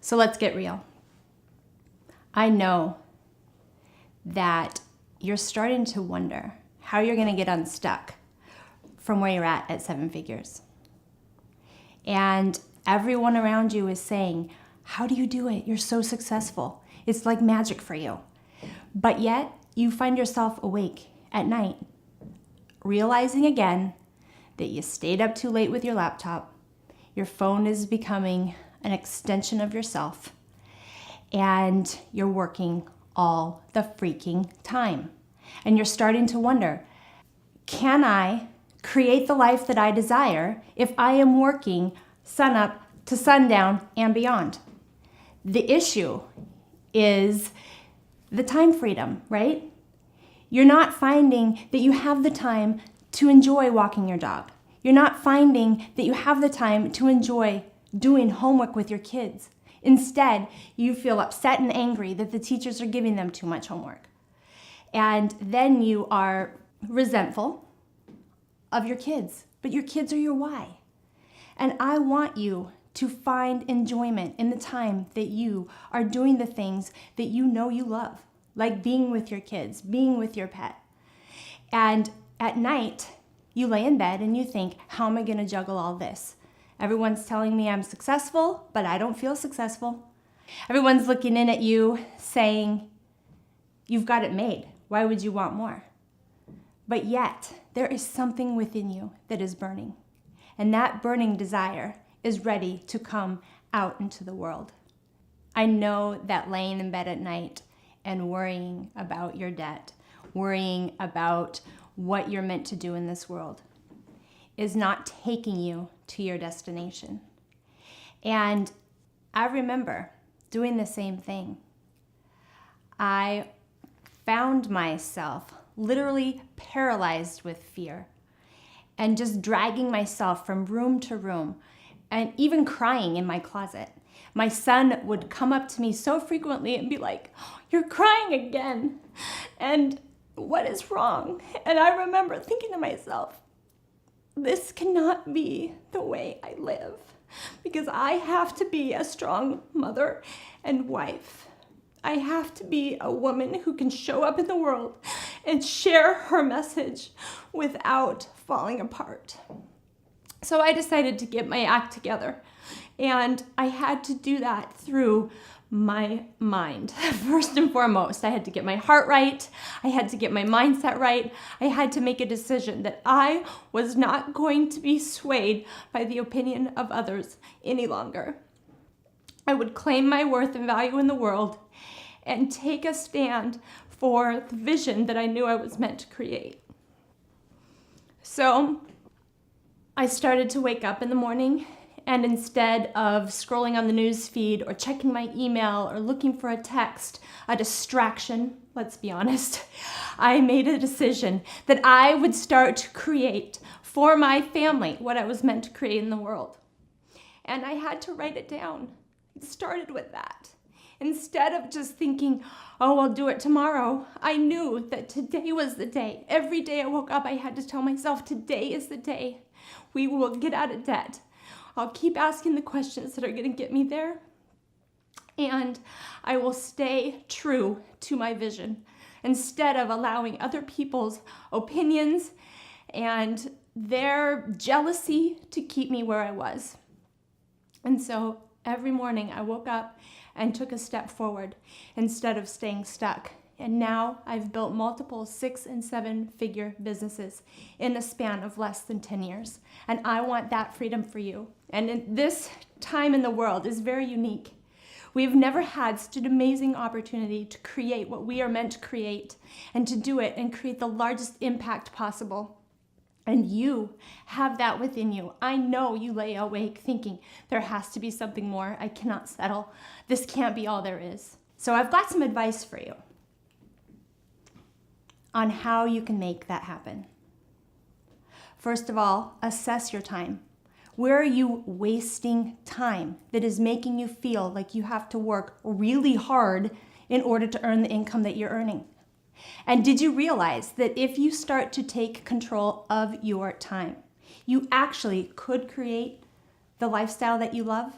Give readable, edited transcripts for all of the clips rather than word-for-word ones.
So let's get real. I know that you're starting to wonder how you're going to get unstuck from where you're at 7 figures. And everyone around you is saying, how do you do it? You're so successful. It's like magic for you. But yet you find yourself awake at night, realizing again that you stayed up too late with your laptop. Your phone is becoming an extension of yourself, and you're working all the freaking time. And you're starting to wonder, can I create the life that I desire if I am working sunup to sundown and beyond? The issue is the time freedom, right? You're not finding that you have the time to enjoy walking your dog. You're not finding that you have the time to enjoy doing homework with your kids. Instead, you feel upset and angry that the teachers are giving them too much homework. And then you are resentful of your kids, but your kids are your why. And I want you to find enjoyment in the time that you are doing the things that you know you love, like being with your kids, being with your pet. And at night, you lay in bed and you think, how am I going to juggle all this? Everyone's telling me I'm successful, but I don't feel successful. Everyone's looking in at you saying, you've got it made. Why would you want more? But yet, there is something within you that is burning. And that burning desire is ready to come out into the world. I know that laying in bed at night and worrying about your debt, worrying about what you're meant to do in this world, is not taking you to your destination. And I remember doing the same thing. I found myself literally paralyzed with fear and just dragging myself from room to room and even crying in my closet. My son would come up to me so frequently and be like, "Oh, you're crying again. And what is wrong?" And I remember thinking to myself, this cannot be the way I live, because I have to be a strong mother and wife. I have to be a woman who can show up in the world and share her message without falling apart. So I decided to get my act together, and I had to do that through my mind. First and foremost, I had to get my heart right. I had to get my mindset right. I had to make a decision that I was not going to be swayed by the opinion of others any longer. I would claim my worth and value in the world and take a stand for the vision that I knew I was meant to create. So I started to wake up in the morning, and instead of scrolling on the news feed or checking my email or looking for a text, a distraction, let's be honest, I made a decision that I would start to create for my family what I was meant to create in the world. And I had to write it down. It started with that. Instead of just thinking, oh, I'll do it tomorrow, I knew that today was the day. Every day I woke up, I had to tell myself, today is the day. We will get out of debt. I'll keep asking the questions that are going to get me there, and I will stay true to my vision instead of allowing other people's opinions and their jealousy to keep me where I was. And so every morning I woke up and took a step forward instead of staying stuck. And now I've built multiple 6- and 7-figure businesses in a span of less than 10 years. And I want that freedom for you. And in this time in the world is very unique. We've never had such an amazing opportunity to create what we are meant to create, and to do it and create the largest impact possible. And you have that within you. I know you lay awake thinking, there has to be something more. I cannot settle. This can't be all there is. So I've got some advice for you on how you can make that happen. First of all, assess your time. Where are you wasting time that is making you feel like you have to work really hard in order to earn the income that you're earning? And did you realize that if you start to take control of your time, you actually could create the lifestyle that you love?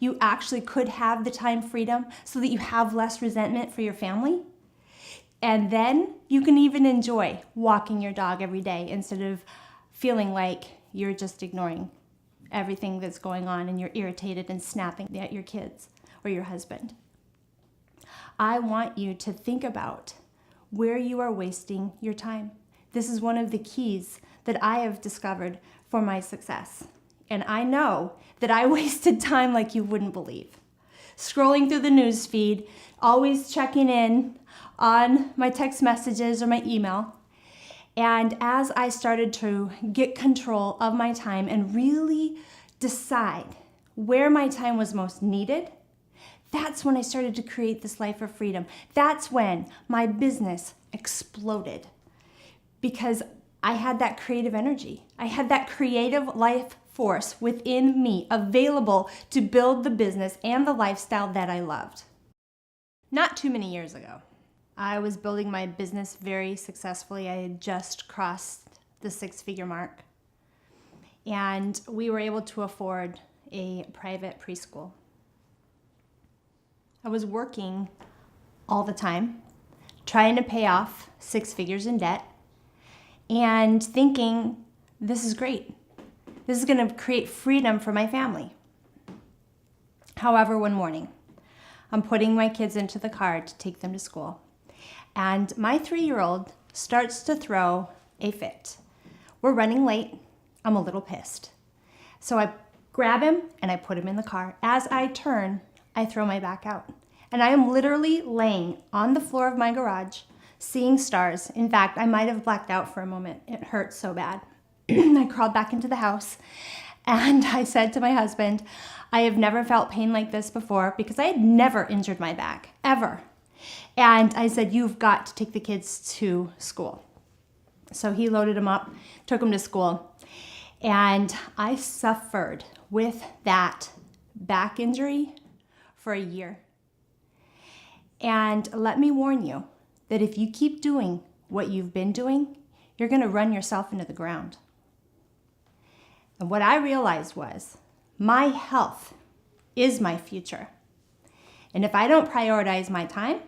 you actually could have the time freedom so that you have less resentment for your family. And then you can even enjoy walking your dog every day instead of feeling like you're just ignoring everything that's going on and you're irritated and snapping at your kids or your husband. I want you to think about where you are wasting your time. This is one of the keys that I have discovered for my success. And I know that I wasted time like you wouldn't believe. Scrolling through the news feed, always checking in on my text messages or my email. And as I started to get control of my time and really decide where my time was most needed, that's when I started to create this life of freedom. That's when my business exploded because I had that creative energy. I had that creative life force within me available to build the business and the lifestyle that I loved. Not too many years ago, I was building my business very successfully. I had just crossed the 6-figure mark, and we were able to afford a private preschool. I was working all the time, trying to pay off 6 figures in debt, and thinking, this is great. This is going to create freedom for my family. However, one morning, I'm putting my kids into the car to take them to school, and my 3-year-old starts to throw a fit. We're running late. I'm a little pissed. So I grab him and I put him in the car. As I turn, I throw my back out. And I am literally laying on the floor of my garage, seeing stars. In fact, I might have blacked out for a moment. It hurt so bad. I crawled back into the house and I said to my husband, I have never felt pain like this before because I had never injured my back, ever. And I said, you've got to take the kids to school. So he loaded them up, took them to school. And I suffered with that back injury for a year. And let me warn you that if you keep doing what you've been doing, you're going to run yourself into the ground. And what I realized was my health is my future. And if I don't prioritize my time,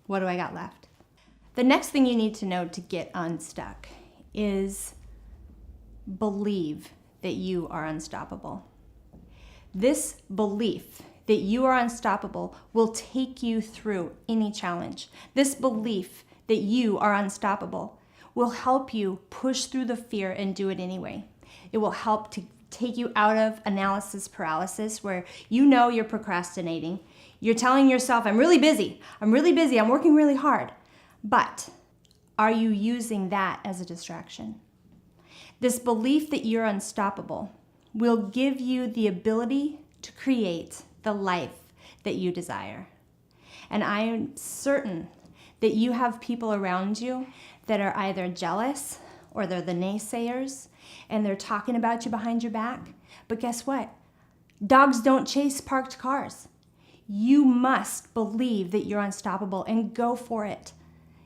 what do I got left? The next thing you need to know to get unstuck is believe that you are unstoppable. This belief that you are unstoppable will take you through any challenge. This belief that you are unstoppable will help you push through the fear and do it anyway. It will help to take you out of analysis paralysis where you know you're procrastinating. You're telling yourself, I'm really busy, I'm working really hard. But are you using that as a distraction? This belief that you're unstoppable will give you the ability to create the life that you desire. And I am certain that you have people around you that are either jealous or they're the naysayers and they're talking about you behind your back. But guess what? Dogs don't chase parked cars. You must believe that you're unstoppable and go for it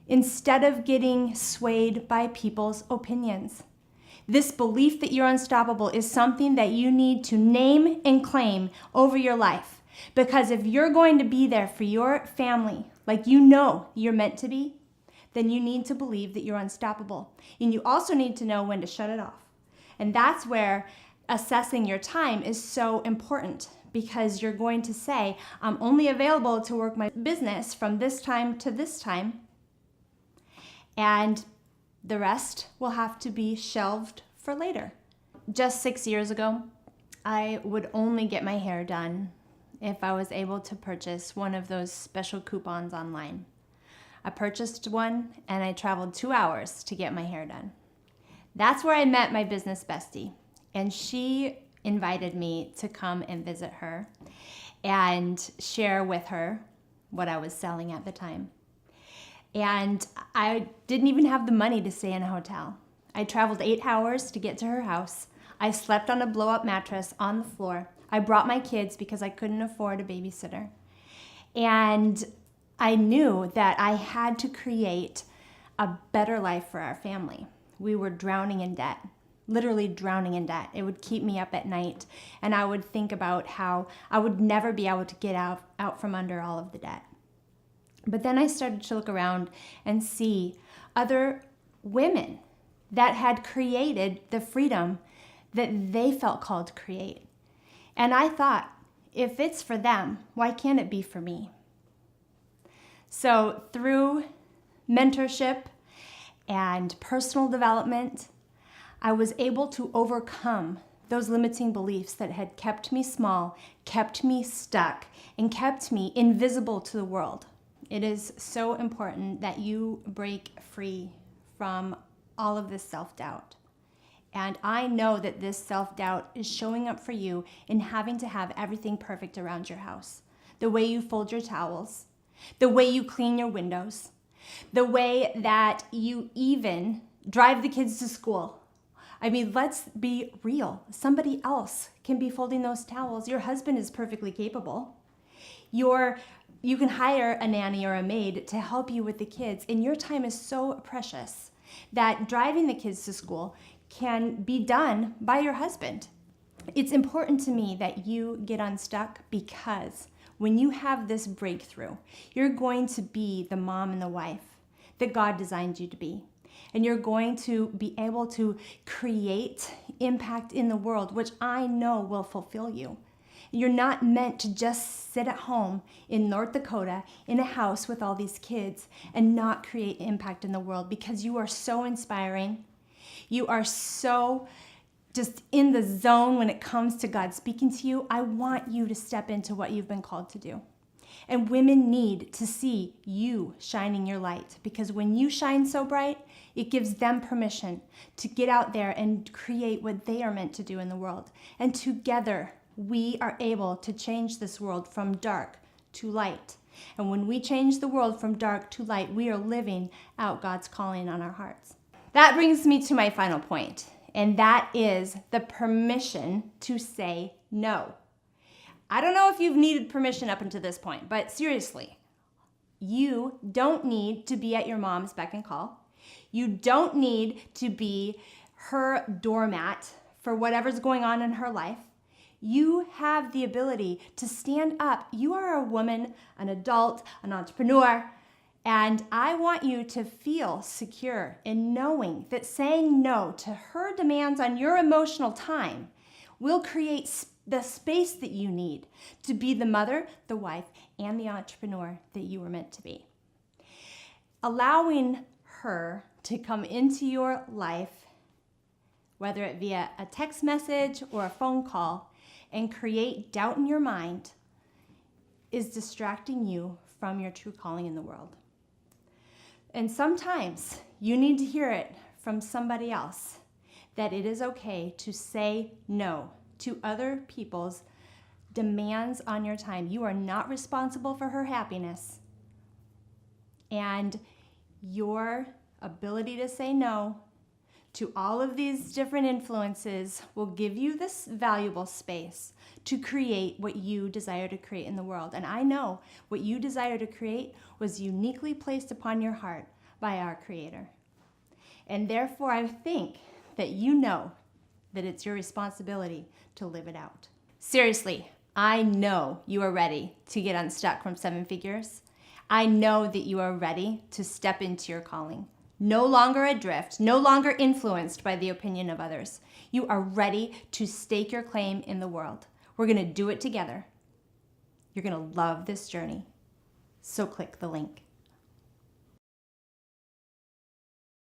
instead of getting swayed by people's opinions. This belief that you're unstoppable is something that you need to name and claim over your life. Because if you're going to be there for your family, like you know you're meant to be, then you need to believe that you're unstoppable. And you also need to know when to shut it off. And that's where assessing your time is so important, because you're going to say, I'm only available to work my business from this time to this time. And the rest will have to be shelved for later. Just 6 years ago, I would only get my hair done if I was able to purchase one of those special coupons online. I purchased one and I traveled 2 hours to get my hair done. That's where I met my business bestie, and she invited me to come and visit her and share with her what I was selling at the time. And I didn't even have the money to stay in a hotel. I traveled 8 hours to get to her house. I slept on a blow-up mattress on the floor. I brought my kids because I couldn't afford a babysitter. And I knew that I had to create a better life for our family. We were drowning in debt. literally drowning in debt. It would keep me up at night, and I would think about how I would never be able to get out from under all of the debt. But then I started to look around and see other women that had created the freedom that they felt called to create. And I thought, if it's for them, why can't it be for me? So through mentorship and personal development, I was able to overcome those limiting beliefs that had kept me small, kept me stuck, and kept me invisible to the world. It is so important that you break free from all of this self-doubt. And I know that this self-doubt is showing up for you in having to have everything perfect around your house. The way you fold your towels, the way you clean your windows, the way that you even drive the kids to school. I mean, let's be real. Somebody else can be folding those towels. Your husband is perfectly capable. You can hire a nanny or a maid to help you with the kids, and your time is so precious that driving the kids to school can be done by your husband. It's important to me that you get unstuck, because when you have this breakthrough, you're going to be the mom and the wife that God designed you to be. And you're going to be able to create impact in the world, which I know will fulfill you. You're not meant to just sit at home in North Dakota in a house with all these kids and not create impact in the world, because you are so inspiring. You are so just in the zone when it comes to God speaking to you. I want you to step into what you've been called to do. And women need to see you shining your light, because when you shine so bright, it gives them permission to get out there and create what they are meant to do in the world. And together, we are able to change this world from dark to light. And when we change the world from dark to light, we are living out God's calling on our hearts. That brings me to my final point, and that is the permission to say no. I don't know if you've needed permission up until this point, but seriously, you don't need to be at your mom's beck and call. You don't need to be her doormat for whatever's going on in her life. You have the ability to stand up. You are a woman, an adult, an entrepreneur, and I want you to feel secure in knowing that saying no to her demands on your emotional time will create the space that you need to be the mother, the wife, and the entrepreneur that you were meant to be. Allowing her to come into your life, whether it via a text message or a phone call, and create doubt in your mind, is distracting you from your true calling in the world. And sometimes you need to hear it from somebody else, that it is okay to say no to other people's demands on your time. You are not responsible for her happiness. And your ability to say no to all of these different influences will give you this valuable space to create what you desire to create in the world. And I know what you desire to create was uniquely placed upon your heart by our Creator. And therefore, I think that you know that it's your responsibility to live it out. Seriously, I know you are ready to get unstuck from 7 figures. I know that you are ready to step into your calling. No longer adrift, no longer influenced by the opinion of others. You are ready to stake your claim in the world. We're going to do it together. You're going to love this journey. So click the link.